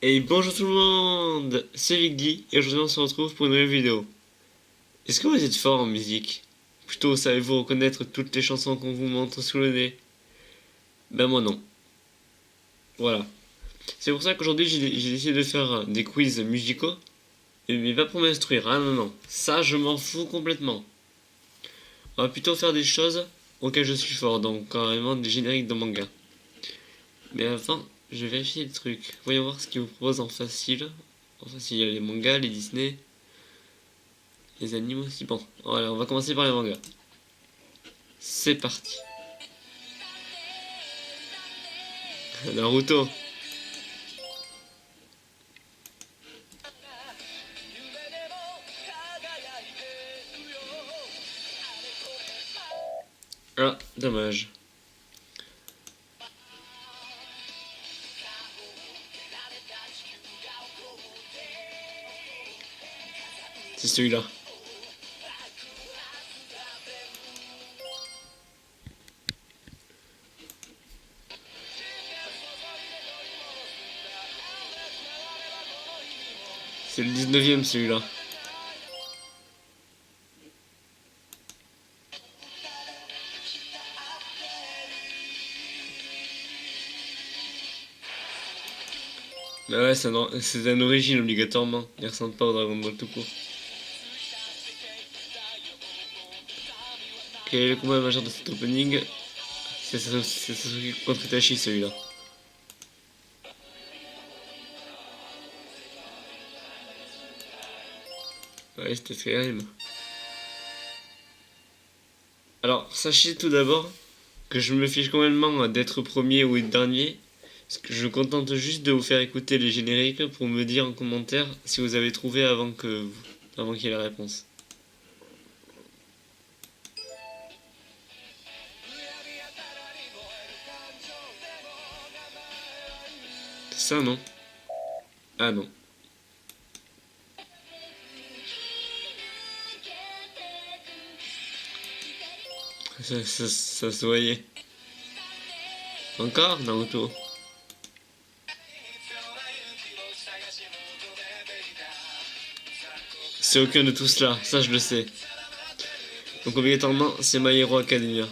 Et bonjour tout le monde, c'est Viggy et aujourd'hui on se retrouve pour une nouvelle vidéo. Est-ce que vous êtes fort en musique? Plutôt savez-vous reconnaître toutes les chansons qu'on vous montre sous le nez? Ben moi non. Voilà. C'est pour ça qu'aujourd'hui j'ai décidé de faire des quiz musicaux, mais pas pour m'instruire, ah non non, ça je m'en fous complètement. On va plutôt faire des choses auxquelles je suis fort, donc carrément des génériques de manga. Mais avant, je vais vérifier les trucs. Voyons voir ce qu'ils vous proposent en facile. En facile, il y a les mangas, les Disney. Les animes aussi. Bon, voilà, on va commencer par les mangas. C'est parti. Naruto. Ah, dommage. C'est celui-là. C'est le 19ème celui-là. Bah ouais, c'est un origine obligatoirement. Il ressemble pas au Dragon Ball tout court. Quel est le combat majeur de cet opening? C'est Sasuke contre Itachi celui-là. Ouais, c'était Skyrim. Alors, sachez tout d'abord que je me fiche complètement d'être premier ou dernier. Parce que je me contente juste de vous faire écouter les génériques pour me dire en commentaire si vous avez trouvé avant qu'il y ait la réponse. C'est ça, non? Ah non. Ça se voyait. Encore Naruto. C'est aucun de tout cela, ça je le sais. Donc obligatoirement, c'est My Hero Academia.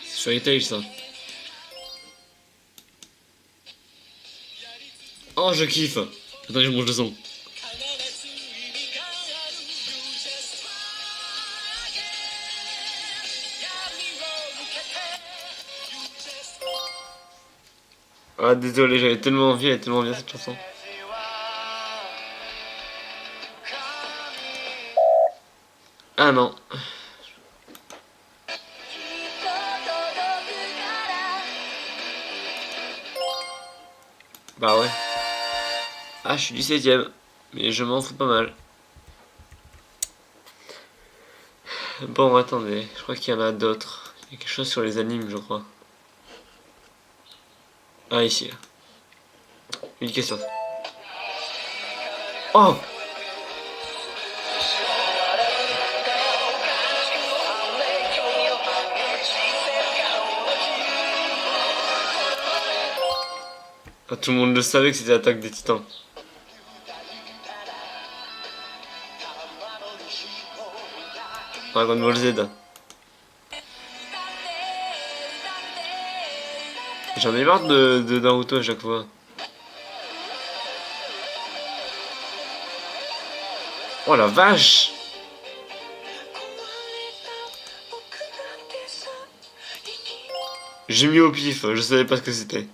C'est Fairy Tail ça. Oh, je kiffe. Attends, je mange le son. Ah désolé, j'avais tellement envie, elle est tellement bien cette chanson. Ah non. Bah ouais. Ah, je suis du 7ème. Mais je m'en fous pas mal. Bon, attendez, je crois qu'il y en a d'autres. Il y a quelque chose sur les animes, je crois. Ah, ici. Une question. Oh! Ah, tout le monde le savait que c'était l'attaque des titans. Dragon Ball Z. J'en ai marre de Naruto à chaque fois. Oh la vache! J'ai mis au pif, je savais pas ce que c'était.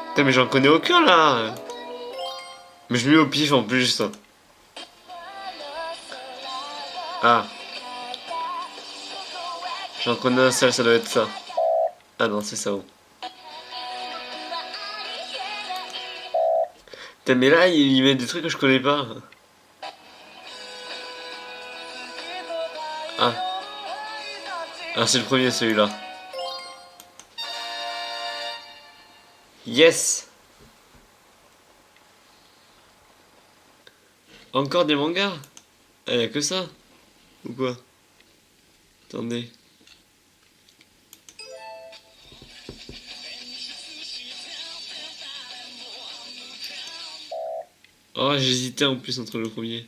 Putain, mais j'en connais aucun là! Mais je mets au pif en plus. Ah, j'en connais un seul, ça doit être ça. Ah non, c'est ça. Putain, mais là, il met des trucs que je connais pas. Ah, ah c'est le premier celui-là. Yes! Encore des mangas? Ah, y'a que ça? Ou quoi? Attendez. Oh, j'hésitais en plus entre le premier.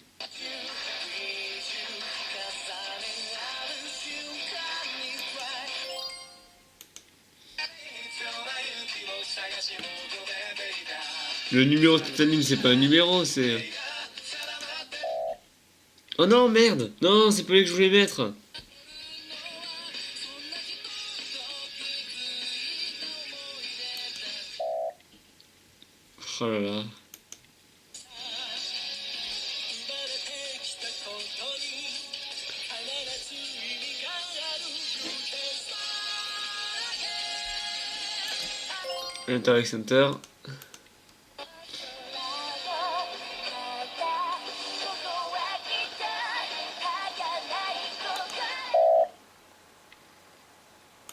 Le numéro de Titanic, c'est pas un numéro, c'est... Oh non, merde! Non, c'est pas lui que je voulais mettre! Oh là là. Interact Center.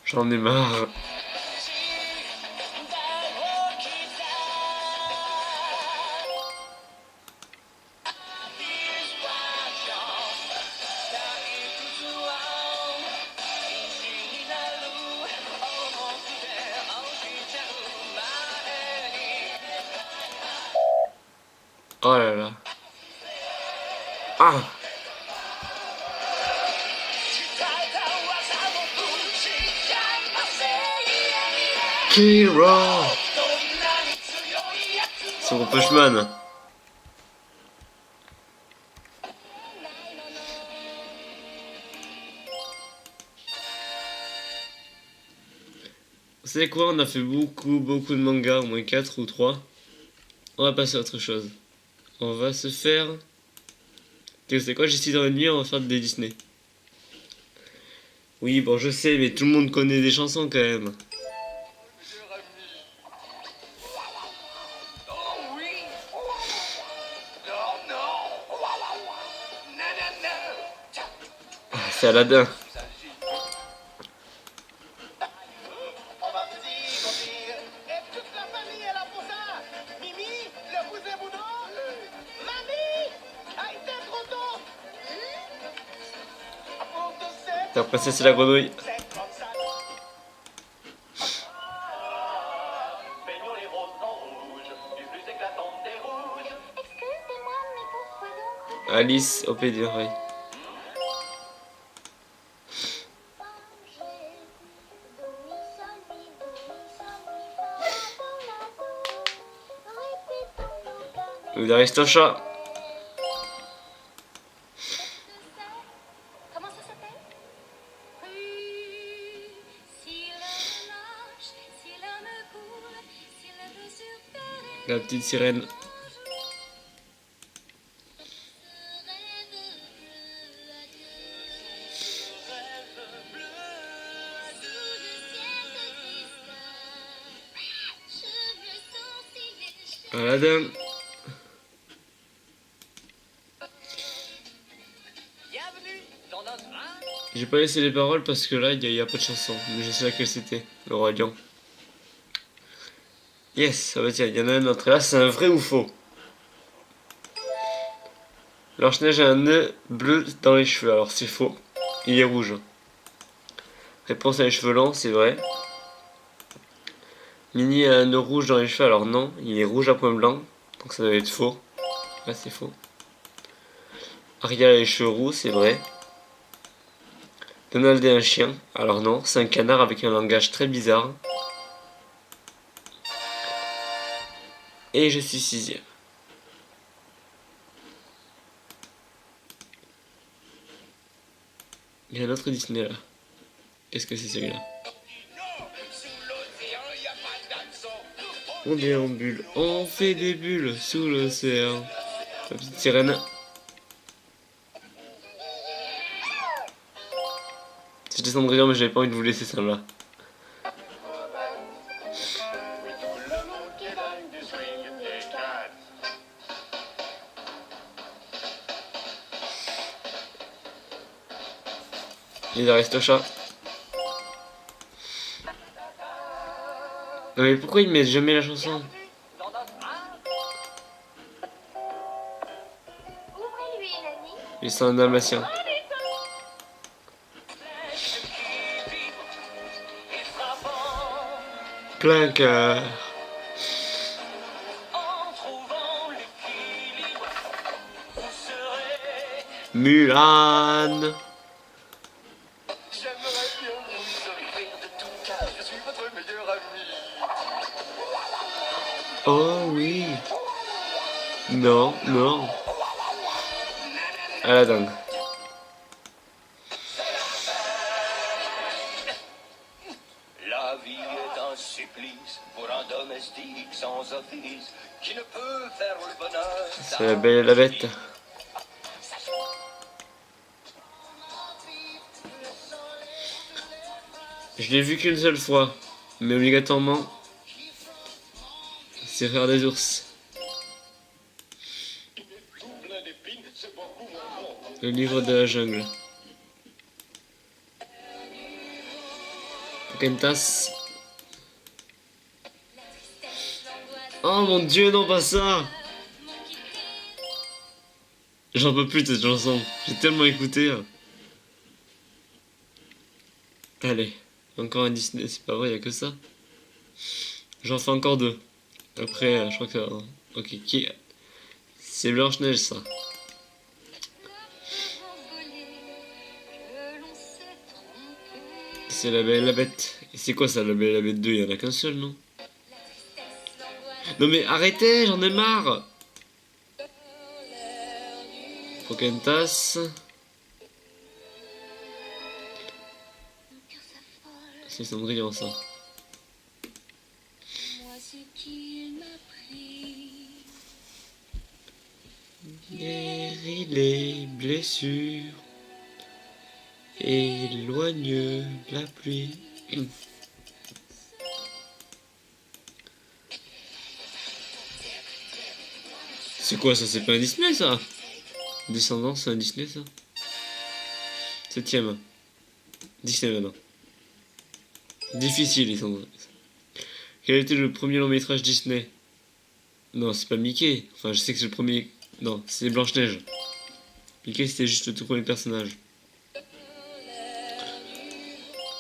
J'en ai marre. Oh là là. Ah! Kira! C'est mon Pushman. Vous savez quoi? On a fait beaucoup de mangas, au moins 4 ou 3. On va passer à autre chose. On va se faire... Tu sais quoi? J'ai 6 h 30, on va faire des Disney. Oui, bon, je sais, mais tout le monde connaît des chansons quand même. C'est Aladdin. La princesse et la grenouille. Alice au Pays des Merveilles. Ou Aristocha. La petite sirène. Aladdin. J'ai pas laissé les paroles parce que là il y a pas de chanson, mais je sais laquelle c'était, le roi lion. Yes, ça va tiens, il y en a un autre. Et là c'est un vrai ou faux. Blanche-Neige a un nœud bleu dans les cheveux, alors c'est faux. Il est rouge. Réponse à les cheveux longs, c'est vrai. Minnie a un nœud rouge dans les cheveux, alors non, il est rouge à point blanc, donc ça doit être faux. Là c'est faux. Ariel a les cheveux roux, c'est vrai. Donald est un chien, alors non, c'est un canard avec un langage très bizarre. Et je suis 6ème. Il y a un autre Disney là. Qu'est-ce que c'est celui-là? On déambule, on fait des bulles sous l'océan. La petite sirène. C'était Cendrillon, mais j'avais pas envie de vous laisser celle-là. Les Aristochats. Non mais pourquoi ils mettent jamais la chanson? Ils sont un dalmatien. plein cœur. Mulan. J'aimerais bien vous offrir de tout cœur, je suis votre meilleur ami. Oh oui. Non, non. Aladdin. La vie est un supplice pour un domestique sans office qui ne peut faire le bonheur. C'est la Belle et la Bête. Je l'ai vu qu'une seule fois, mais obligatoirement, c'est Frères des ours. Le livre de la jungle. Pocahontas. Oh mon dieu, non pas ça. J'en peux plus de cette chanson. J'ai tellement écouté. Allez, encore un Disney, c'est pas vrai, y a que ça. J'en fais encore deux. Après, je crois que... Ok, qui... C'est Blanche-Neige, ça. C'est la Belle et la Bête. Et c'est quoi ça, la Belle et la Bête 2? Il y en a qu'un seul, non? Non mais arrêtez, j'en ai marre. Pocahontas. C'est Cendrillon, ça. Guéris les blessures, éloigne la pluie. C'est quoi ça? C'est pas un Disney ça? Descendant, c'est un Disney ça? 7ème. Disney maintenant. Difficile, ils sont. Quel était le premier long métrage Disney? Non, c'est pas Mickey. Enfin, je sais que c'est le premier. Non, c'est Blanche-Neige. Mickey, c'était juste le tout premier personnage.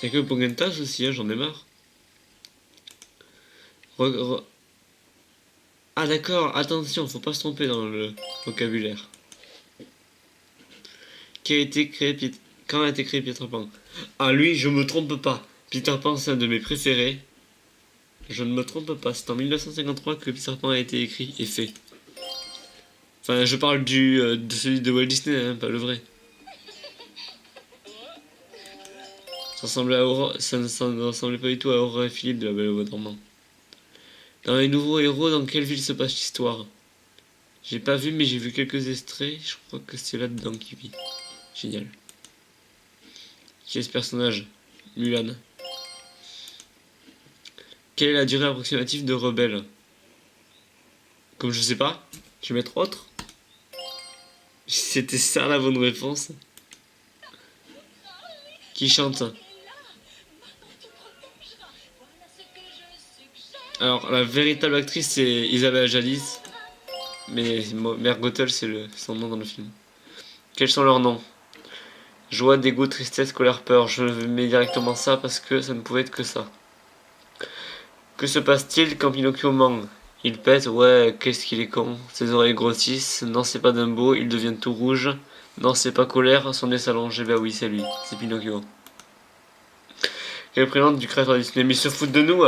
T'as que Pocahontas aussi, hein, j'en ai marre. Ah d'accord, attention, faut pas se tromper dans le vocabulaire. Quand a été créé Peter Pan? Ah lui, je me trompe pas. Peter Pan, c'est un de mes préférés. Je ne me trompe pas, c'est en 1953 que Peter Pan a été écrit et fait. Enfin, je parle de celui de Walt Disney, hein, pas le vrai. Ça ne ressemblait pas du tout à Aurore et Philippe de La Belle au Bois dormant. Dans les nouveaux héros, dans quelle ville se passe l'histoire? J'ai pas vu, mais j'ai vu quelques extraits. Je crois que c'est là-dedans qui vit. Génial. Qui est ce personnage? Mulan. Quelle est la durée approximative de Rebelle? Comme je sais pas, je vais mettre autre. C'était ça la bonne réponse. Qui chante? Alors, la véritable actrice, c'est Isabelle Jalis. Mais Mère Gothel, c'est son nom dans le film. Quels sont leurs noms? Joie, dégoût, tristesse, colère, peur. Je mets directement ça parce que ça ne pouvait être que ça. Que se passe-t-il quand Pinocchio ment? Il pète, ouais, qu'est-ce qu'il est con. Ses oreilles grossissent. Non, c'est pas Dumbo, il devient tout rouge. Non, c'est pas colère, son nez s'allonge. Eh ben oui, c'est lui, c'est Pinocchio. Quel prénom du créateur Disney? Mais ils se foutent de nous.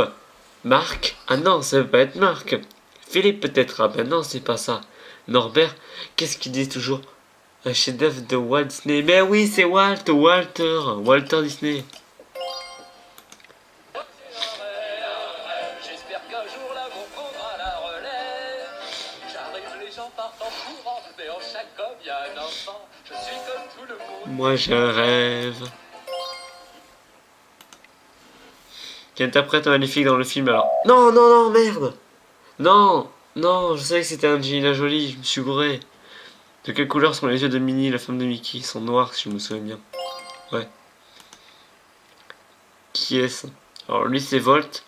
Marc? Ah non, ça veut pas être Marc. Philippe peut-être? Ah ben non, c'est pas ça. Norbert? Qu'est-ce qu'il dit toujours? Un chef-d'œuvre de Walt Disney. Mais oui, c'est Walter Disney. J'espère qu'un jour l'amour prendra la relève. J'arrive, les gens partent en courant, mais en chaque homme y a un enfant. Je suis comme tout le monde. Moi je rêve. Qui interprète un maléfique dans le film alors? Non, non, non, merde! Non, non, je savais que c'était Angelina Jolie, je me suis gouré. De quelle couleur sont les yeux de Minnie, la femme de Mickey? Ils sont noirs si je me souviens bien. Ouais. Qui est-ce? Alors lui c'est Volt.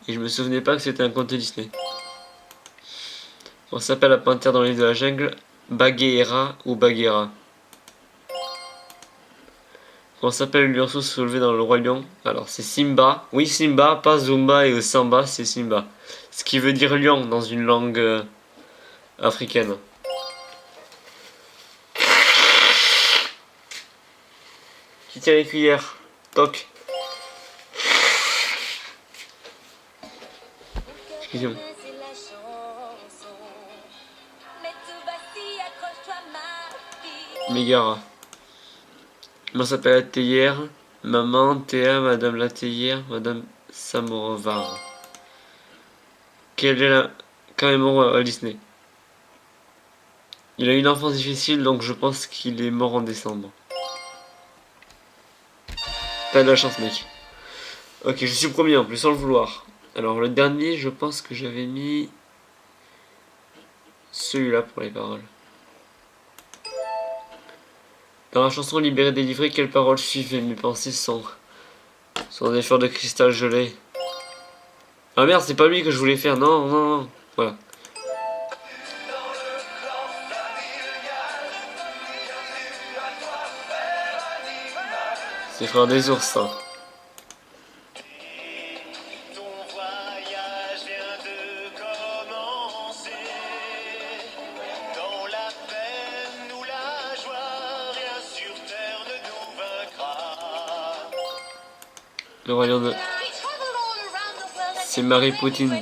Et je me souvenais pas que c'était un conte Disney. On s'appelle la panthère dans les livres de la jungle Bagheera ou Bagheera. Comment s'appelle le lionceau soulevé dans le roi lion? Alors c'est Simba. Oui, Simba, pas Zumba et Samba, c'est Simba. Ce qui veut dire lion dans une langue africaine. Qui tient les cuillères? Toc. Excusez-moi. Mégara. Moi s'appelle la théière. Maman, Théa, Madame la théière, Madame Samovar. Quelle est la... Quand est mort Walt Disney? Il a eu une enfance difficile, donc je pense qu'il est mort en décembre. T'as de la chance, mec. Ok, je suis premier en plus, sans le vouloir. Alors le dernier, je pense que j'avais mis celui-là pour les paroles. Dans la chanson Libéré, délivré, quelles paroles suivent? Mes pensées sont des fleurs de cristal gelées. Ah merde, c'est pas lui que je voulais faire, non, non, non. Voilà. C'est frère des ours, ça. Le royaume de... C'est Marie Poutine.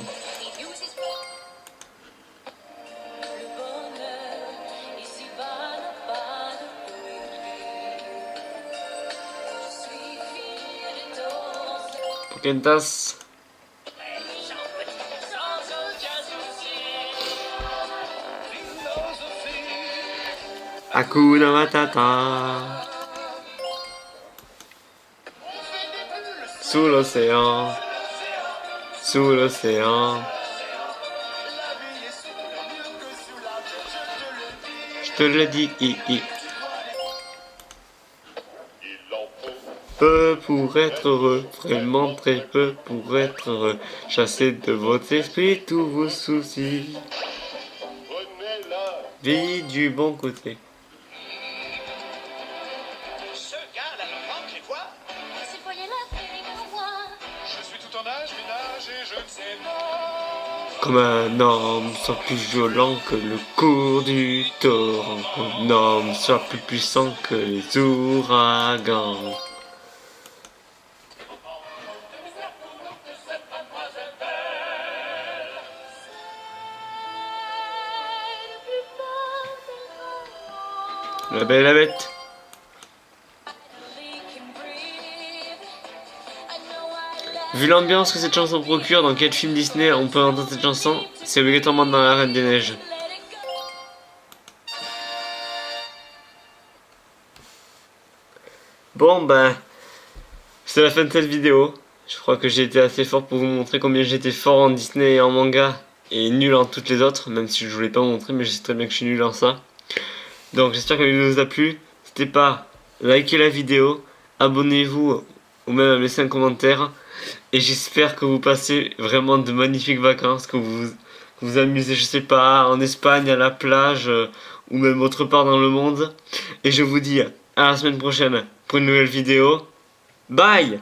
Kentas. Hakuna Matata. Sous l'océan. Sous l'océan. Je te le dis. Peu pour être heureux, vraiment très peu pour être heureux. Chassez de votre esprit tous vos soucis. Vie du bon côté. Ce gars là, c'est quoi? C'est pour les meufs, moi. Je suis tout en âge, ménage et je ne sais pas. Comme un homme soit plus violent que le cours du torrent. Un homme soit plus puissant que les ouragans. La Belle et la Bête. Vu l'ambiance que cette chanson procure, dans quel film Disney on peut entendre cette chanson? C'est obligatoirement dans La Reine des Neiges. Bon ben, c'est la fin de cette vidéo. Je crois que j'ai été assez fort pour vous montrer combien j'étais fort en Disney et en manga et nul en toutes les autres, même si je voulais pas vous montrer, mais je sais très bien que je suis nul en ça. Donc j'espère que la vidéo vous a plu. N'hésitez pas à liker la vidéo, abonnez-vous ou même à me laisser un commentaire. Et j'espère que vous passez vraiment de magnifiques vacances, que vous amusez, je sais pas, en Espagne, à la plage, ou même autre part dans le monde. Et je vous dis à la semaine prochaine pour une nouvelle vidéo. Bye!